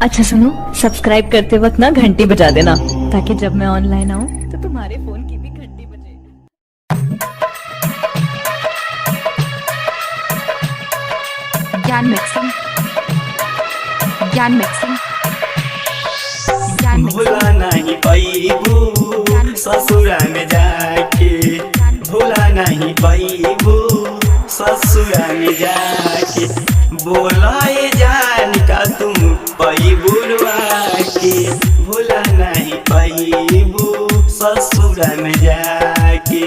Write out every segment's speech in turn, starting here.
अच्छा सुनो, सब्सक्राइब करते वक्त ना घंटी बजा देना ताकि जब मैं ऑनलाइन आऊँ तो तुम्हारे फोन की भी घंटी बजे। ज्ञान मिक्सिंग, ज्ञान मिक्सिंग, ज्ञान भूला नहीं पैबू ससुरा में जाके, भूला नहीं पैबू ससुरा में जाके, बोलाए जान का तुम पैबुरवा के, भूला नहीं पैबू ससुरा में जाके,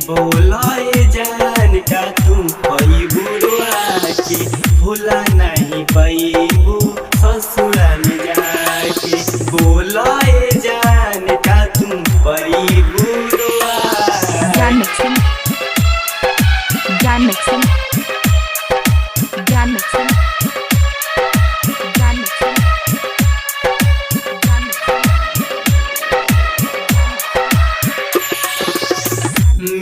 बोलाए जान का तुम पैबुरवा के, भूला नहीं पैबू ससुरा में जाके, बोलाए जान का तुम पैबुरवा। ज्ञान मिक्सिंग, ज्ञान मिक्सिंग, ज्ञान मिक्सिंग, ज्ञान मिक्सिंग, ज्ञान मिक्सिंग।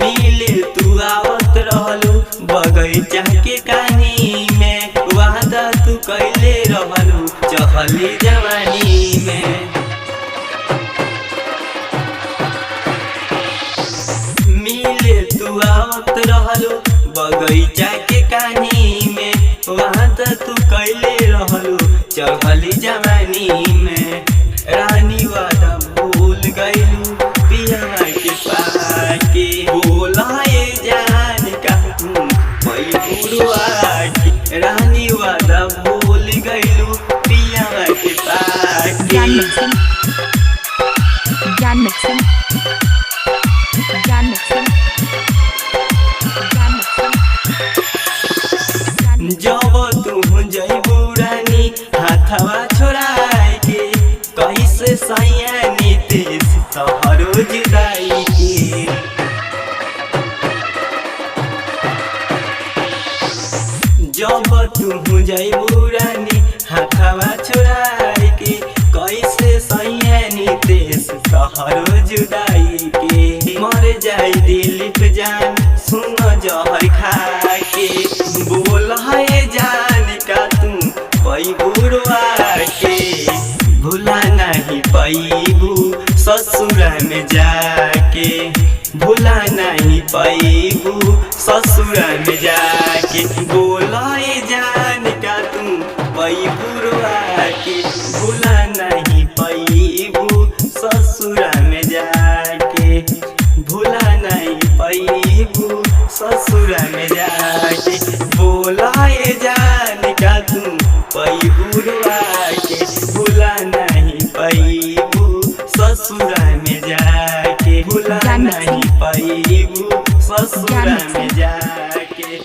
मिले तू आवत रहलू बगैचा के कहानी में, वादा तू कैले रहलू चहली जवानी में। मिले तू आवत रहलू बगैचा के कहानी में, वादा तू कैले रहलू चहली जवानी में। रानी वादा भूल गईलू पिया के पाके, बोलाए जान का तुम पैबुरवा के, रानी वादा भूल गईलू पिया के पाके। ज्ञान मिक्सिंग, ज्ञान मिक्सिंग, ज्ञान मिक्सिंग, ज्ञान मिक्सिंग, जब तू जइबू रानी हाथवा छोड़ाई के, कैसे सैया नीतीश तोहरो जुदाई के। जब तू जइबू रानी हाथवा छोड़ाई के, कैसे सैया नीतीश तोहरो जुदाई के। मर जाई दिलीप जान सुन जहर खा के, बोल है जान का तुम पैबुरवा के, भूला नहीं पैबू ससुरा में जाके, भूला नहीं पैबू ससुरा में जाके, बोलाए जान का तुम पैबुरवा के, भूला नहीं पैबू ससुरा में जाके, भूला नहीं पैबू ससुरा में जाके, बोलाए जान का तुम पैबुरवा के, भूला नहीं पैबू ससुरा में जाके, भूला नहीं पैबू ससुरा में जाके।